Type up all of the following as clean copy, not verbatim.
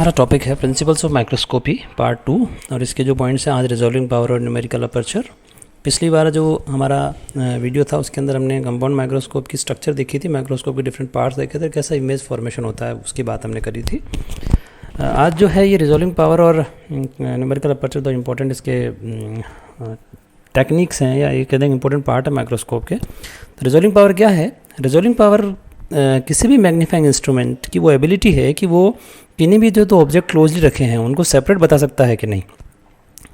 हमारा टॉपिक है principles of microscopy part 2 और इसके जो पॉइंट्स हैं आज रिजॉल्विंग पावर और न्यूमेरिकल अपर्चर। पिछली बार जो हमारा वीडियो था उसके अंदर हमने कंपाउंड माइक्रोस्कोप की स्ट्रक्चर देखी थी, माइक्रोस्कोप के डिफरेंट पार्ट्स देखे थे, कैसा इमेज फॉर्मेशन होता है उसकी बात हमने करी थी। आज जो है ये रिजॉल्विंग पावर और न्यूमेरिकल अपर्चर दो इम्पोर्टेंट इसके टेक्निक्स हैं या ये कहते हैं इंपॉर्टेंट पार्ट है माइक्रोस्कोप के। तो रिजॉल्विंग पावर क्या है? रिजॉल्विंग पावर किसी भी मैग्नीफाइंग इंस्ट्रूमेंट की वो एबिलिटी है कि वो किन्हीं भी जो तो ऑब्जेक्ट क्लोजली रखे हैं उनको सेपरेट बता सकता है कि नहीं।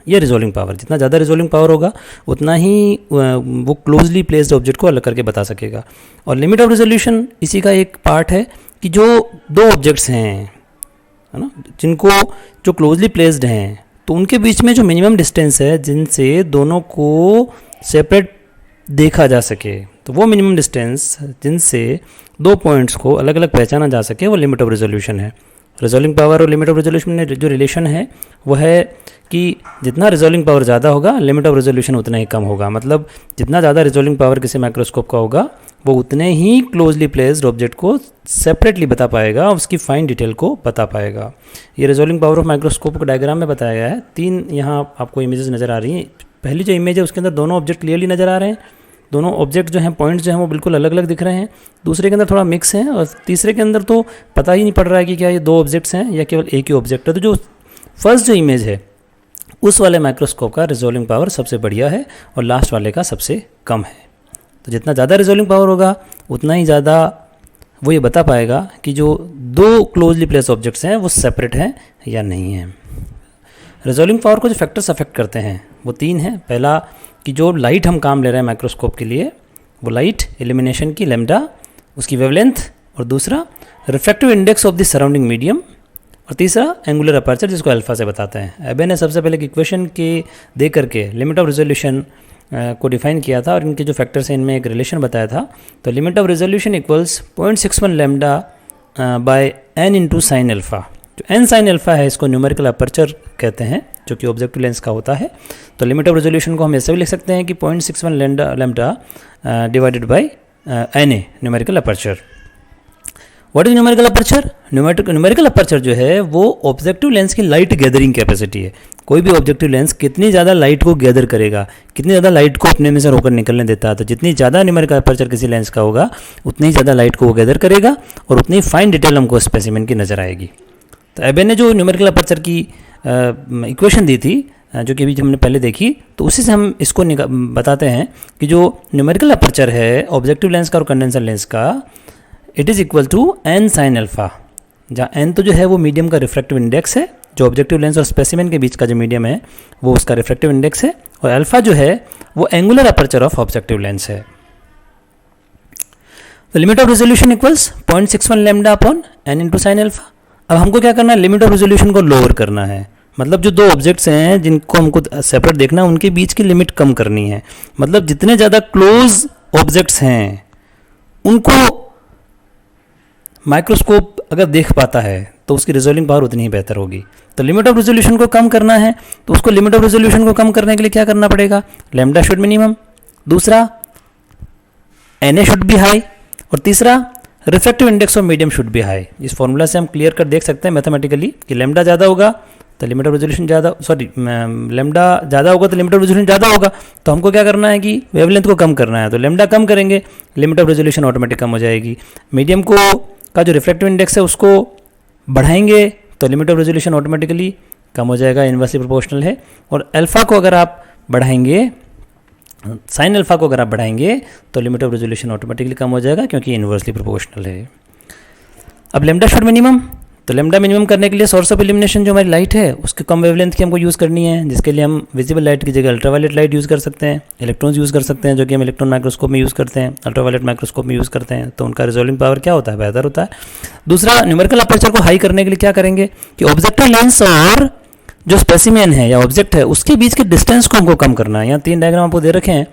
ये रिजॉल्विंग पावर, जितना ज़्यादा रिजॉल्विंग पावर होगा उतना ही वो क्लोजली प्लेस्ड ऑब्जेक्ट को अलग करके बता सकेगा। और लिमिट ऑफ रिजोल्यूशन इसी का एक पार्ट है कि जो दो ऑब्जेक्ट्स हैं, है ना, जिनको जो क्लोजली प्लेस्ड हैं तो उनके बीच में जो मिनिमम डिस्टेंस है जिनसे दोनों को सेपरेट देखा जा सके, तो वो मिनिमम डिस्टेंस जिनसे दो पॉइंट्स को अलग अलग पहचाना जा सके वो लिमिट ऑफ रिजोल्यूशन है। रिजॉल्विंग पावर और लिमिट ऑफ रिजोल्यूशन में जो रिलेशन है वो है कि जितना रिजॉल्विंग पावर ज़्यादा होगा लिमिट ऑफ रिजोल्यूशन उतना ही कम होगा। मतलब जितना ज़्यादा रिजॉल्विंग पावर किसी माइक्रोस्कोप का होगा वो उतने ही क्लोजली प्लेस्ड ऑब्जेक्ट को सेपरेटली बता पाएगा, उसकी फाइन डिटेल को बता पाएगा। ये रिजॉल्विंग पावर ऑफ माइक्रोस्कोप को डायग्राम में बताया गया है। तीन यहाँ आपको इमेजेस नज़र आ रही हैं। पहली जो इमेज है उसके अंदर दोनों ऑब्जेक्ट क्लियरली नज़र आ रहे हैं, दोनों ऑब्जेक्ट जो हैं पॉइंट्स जो हैं वो बिल्कुल अलग अलग दिख रहे हैं। दूसरे के अंदर थोड़ा मिक्स है और तीसरे के अंदर तो पता ही नहीं पड़ रहा है कि क्या ये दो ऑब्जेक्ट्स हैं या केवल एक ही ऑब्जेक्ट है। तो जो फर्स्ट जो इमेज है उस वाले माइक्रोस्कोप का रिजॉल्विंग पावर सबसे बढ़िया है और लास्ट वाले का सबसे कम है। तो जितना ज़्यादा रिजॉल्विंग पावर होगा उतना ही ज़्यादा वो ये बता पाएगा कि जो दो क्लोजली प्लेस्ड ऑब्जेक्ट्स हैं वो सेपरेट हैं या नहीं हैं। रिजॉल्विंग पावर को जो फैक्टर्स अफेक्ट करते हैं वो तीन हैं। पहला कि जो लाइट हम काम ले रहे हैं माइक्रोस्कोप के लिए वो लाइट इल्यूमिनेशन की लैम्डा, उसकी वेवलेंथ, और दूसरा refractive index of the surrounding medium, और तीसरा एंगुलर अपर्चर जिसको अल्फा से बताते हैं। एबे ने सबसे पहले एक इक्वेशन के दे करके लिमिट ऑफ रिजोल्यूशन को डिफाइन किया था और इनके जो फैक्टर्स हैं इनमें एक रिलेशन बताया था। तो limit of resolution equals 0.61 lambda by n into sine alpha. जो n साइन अल्फा है इसको न्यूमेरिकल अपर्चर कहते हैं जो कि ऑब्जेक्टिव लेंस का होता है। तो लिमिट ऑफ रिजोल्यूशन को हम ऐसे भी लिख सकते हैं कि 0.61 lambda divided by na numerical aperture. What is numerical aperture? Numerical aperture जो है वो ऑब्जेक्टिव लेंस की लाइट गैदरिंग कैपेसिटी है। कोई भी ऑब्जेक्टिव लेंस कितनी ज़्यादा लाइट को गैदर करेगा, कितनी ज़्यादा लाइट को अपने में से होकर निकलने देता है। तो जितनी ज़्यादा न्यूमेरिकल अपर्चर किसी लेंस का होगा उतनी ज़्यादा लाइट को वो गैदर करेगा और उतनी फाइन डिटेल हमको स्पेसिमेन की नज़र आएगी। तो एबे ने जो न्यूमेरिकल अपर्चर की इक्वेशन दी थी जो कि अभी हमने पहले देखी, तो उसी से हम इसको बताते हैं कि जो न्यूमेरिकल अपर्चर है ऑब्जेक्टिव लेंस का और कंडेंसर लेंस का, it is equal to n sine alpha, जहाँ n तो जो है वो मीडियम का रिफ्रैक्टिव इंडेक्स है, जो ऑब्जेक्टिव लेंस और स्पेसिमेन के बीच का जो मीडियम है वो उसका रिफ्रैक्टिव इंडेक्स है, और अल्फा जो है वो angular aperture of objective lens है। तो limit of resolution equals 0.61 lambda upon n into sine alpha. अब हमको क्या करना है? लिमिट ऑफ रिजोल्यूशन को लोअर करना है। मतलब जो दो ऑब्जेक्ट्स हैं जिनको हमको सेपरेट देखना है उनके बीच की लिमिट कम करनी है। मतलब जितने ज़्यादा क्लोज ऑब्जेक्ट्स हैं उनको माइक्रोस्कोप अगर देख पाता है तो उसकी रिजोल्विंग पावर उतनी ही बेहतर होगी। तो लिमिट ऑफ रिजोल्यूशन को कम करना है तो उसको लिमिट ऑफ रिजोल्यूशन को कम करने के लिए क्या करना पड़ेगा? लैम्डा शुड मिनिमम, दूसरा na शुड बी हाई, और तीसरा refractive index of medium should be high. इस फॉर्मूला से हम क्लियर कर देख सकते हैं मैथमेटिकली कि लैम्डा ज़्यादा होगा तो लिमिट ऑफ रिजोल्यूशन ज़्यादा, लैम्डा ज़्यादा होगा तो लिमिट ऑफ रिजोल्यूशन ज़्यादा होगा। तो हमको क्या करना है कि वेवलेंथ को कम करना है, तो लैम्डा कम करेंगे लिमिट ऑफ रिजोल्यूशन ऑटोमेटिक कम हो जाएगी। मीडियम को का जो रिफ्रैक्टिव इंडेक्स है उसको बढ़ाएंगे तो लिमिट ऑफ रिजोल्यूशन ऑटोमेटिकली कम हो जाएगा, इन्वर्सली प्रोपोर्शनल है। और अल्फा को अगर आप बढ़ाएंगे, साइन अल्फा को अगर आप बढ़ाएंगे तो लिमिट ऑफ रिजोल्यूशन ऑटोमेटिकली कम हो जाएगा क्योंकि इन्वर्सली प्रोपोर्शनल है। अब लैम्डा शुड मिनिमम, तो लैम्डा मिनिमम करने के लिए सोर्स ऑफ इल्यूमिनेशन जो हमारी लाइट है उसकी कम वेवलेंथ की हमको यूज़ करनी है, जिसके लिए हम विजिबल लाइट की जगह अल्ट्रावायलेट लाइट यूज़ कर सकते हैं, इलेक्ट्रॉन्स यूज़ कर सकते हैं जो कि हम इलेक्ट्रॉन माइक्रोस्कोप में यूज़ करते हैं, अल्ट्रावायलेट माइक्रोस्कोप में यूज़ करते हैं। तो उनका रिजॉल्विंग पावर क्या होता है? बेहतर होता है। दूसरा, न्यूमेरिकल अपर्चर को हाई करने के लिए क्या करेंगे कि ऑब्जेक्टिव लेंस और जो स्पेसिमेन है या ऑब्जेक्ट है उसके बीच के डिस्टेंस को हमको कम करना है। यहाँ तीन डायग्राम आपको दे रखे हैं,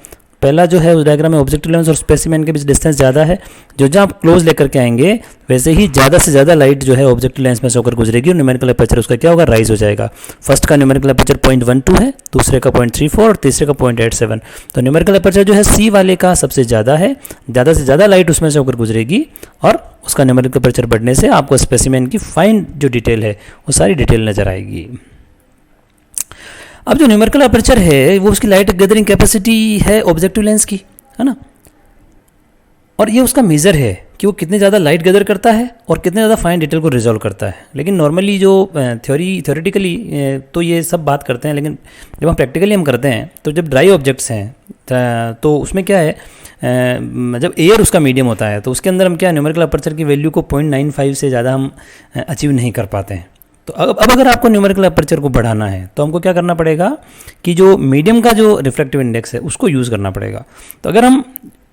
पहला जो है उस डायग्राम में ऑब्जेक्टिव लेंस और स्पेसिमेन के बीच डिस्टेंस ज़्यादा है, जो जहाँ आप क्लोज लेकर के आएंगे वैसे ही ज़्यादा से ज़्यादा लाइट जो है ऑब्जेक्टिव लेंस में से होकर गुजरेगी और न्यूमेरिकल अपर्चर उसका क्या होगा, राइज हो जाएगा। फर्स्ट का न्यूमेरिकल अपर्चर 0.12 है, दूसरे का 0.34 और तीसरे का 0.87। तो न्यूमेरिकल अपर्चर जो है सी वाले का सबसे ज़्यादा है, ज़्यादा से ज़्यादा लाइट उसमें से होकर गुजरेगी और उसका न्यूमेरिकल अपर्चर बढ़ने से आपको स्पेसिमेन की फाइन जो डिटेल है वो सारी डिटेल नज़र आएगी। अब जो न्यूमेरिकल अपर्चर है वो उसकी लाइट गैदरिंग कैपेसिटी है ऑब्जेक्टिव लेंस की, है ना, और ये उसका मेज़र है कि वो कितने ज़्यादा लाइट गैदर करता है और कितने ज़्यादा फाइन डिटेल को रिजॉल्व करता है। लेकिन नॉर्मली जो थ्योरेटिकली तो ये सब बात करते हैं, लेकिन जब हम प्रैक्टिकली हम करते हैं तो जब ड्राई ऑब्जेक्ट्स हैं तो उसमें क्या है, जब एयर उसका मीडियम होता है तो उसके अंदर हम क्या न्यूमेरिकल अपर्चर की वैल्यू को 0.95 से ज़्यादा हम अचीव नहीं कर पाते हैं। तो अब अगर आपको न्यूमेरिकल अपर्चर को बढ़ाना है तो हमको क्या करना पड़ेगा कि जो मीडियम का जो रिफ्रैक्टिव इंडेक्स है उसको यूज़ करना पड़ेगा। तो अगर हम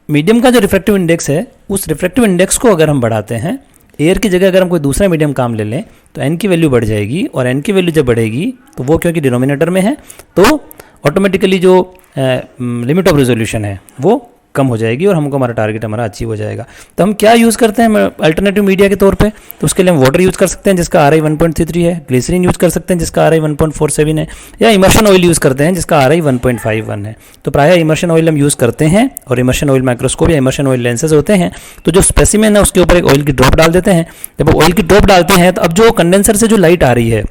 मीडियम का जो रिफ्रैक्टिव इंडेक्स है उस रिफ्रैक्टिव इंडेक्स को अगर हम बढ़ाते हैं, एयर की जगह अगर हम कोई दूसरा मीडियम काम ले लें तो एन की वैल्यू बढ़ जाएगी, और एन की वैल्यू जब बढ़ेगी तो वो क्योंकि डिनोमिनेटर में है तो ऑटोमेटिकली जो लिमिट ऑफ रेजोल्यूशन है वो कम हो जाएगी और हमको हमारा टारगेट हमारा अचीव हो जाएगा। तो हम क्या यूज़ करते हैं अल्टरनेटिव मीडिया के तौर पे, तो उसके लिए हम वाटर यूज़ कर सकते हैं जिसका RI 1.33 है, ग्लिसरीन यूज़ कर सकते हैं जिसका RI 1.47 है, या इमर्शन ऑयल यूज़ करते हैं जिसका RI 1.51 है। तो प्रायः इमर्शन ऑयल हम यूज़ करते हैं, और इमर्शन ऑयल माइक्रोस्कोप या इमर्शन ऑयल लेंसेज होते हैं तो जो स्पेसिमेन है उसके ऊपर एक ऑयल की ड्रॉप डाल देते हैं। जब ऑयल की ड्रॉप डालते हैं तो अब जो कंडेंसर से जो लाइट आ रही है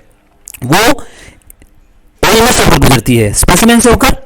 वो ऑयल से होकर गुजरती है, स्पेसिमेन से होकर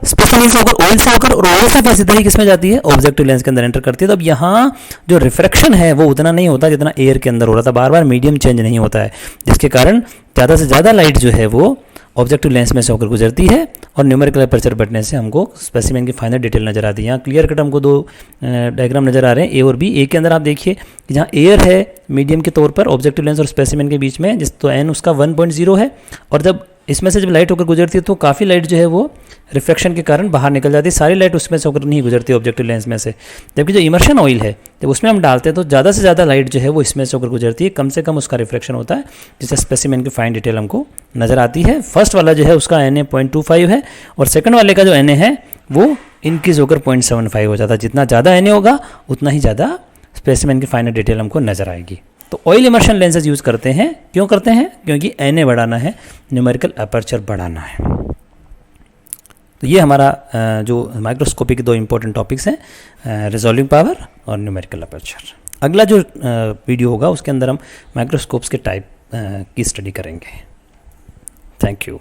ऑयल से होकर, और ऑयल से फिर सीधा ही किसमें जाती है, ऑब्जेक्टिव लेंस के अंदर एंटर करती है। तो अब यहाँ जो रिफ्रैक्शन है वो उतना नहीं होता जितना एयर के अंदर हो रहा था, बार बार मीडियम चेंज नहीं होता है, जिसके कारण ज़्यादा से ज़्यादा लाइट जो है वो ऑब्जेक्टिव लेंस में से होकर गुजरती है और न्यूमेरिकल अपर्चर बढ़ने से हमको स्पेसिमेन की फाइनल डिटेल नजर आती है। यहाँ क्लियर कट हमको दो डायग्राम नजर आ रहे हैं, ए और बी। ए के अंदर आप देखिए कि जहाँ एयर है मीडियम के तौर पर ऑब्जेक्टिव लेंस और स्पेसिमेन के बीच में, जिस तो एन उसका 1.0 है, और जब इसमें से जब लाइट होकर गुजरती है तो काफ़ी लाइट जो है वो रिफ्लेक्शन के कारण बाहर निकल जाती है, सारी लाइट उसमें से होकर नहीं गुजरती ऑब्जेक्टिव लेंस में से। जबकि जो इमर्शन ऑयल है जब उसमें हम डालते हैं तो ज़्यादा से ज़्यादा लाइट जो है वो इसमें से होकर गुजरती है, कम से कम उसका रिफ्लेक्शन होता है, जिससे स्पेसिमेन की फाइन डिटेल हमको नज़र आती है। फर्स्ट वाला जो है उसका Na 0.25 है और सेकंड वाले का जो Na है वो इंक्रीज होकर 0.75 हो जाता है। जितना ज़्यादा Na होगा उतना ही ज़्यादा स्पेसिमेन की फाइनल डिटेल हमको नज़र आएगी। तो ऑयल इमर्शन लेंसेज यूज़ करते हैं, क्यों करते हैं, क्योंकि Na बढ़ाना है, न्यूमेरिकल अपर्चर बढ़ाना है। तो ये हमारा जो माइक्रोस्कोपी के दो इंपॉर्टेंट टॉपिक्स हैं, रिजॉल्विंग पावर और न्यूमेरिकल अपर्चर। अगला जो वीडियो होगा उसके अंदर हम माइक्रोस्कोप्स के टाइप की स्टडी करेंगे। Thank you.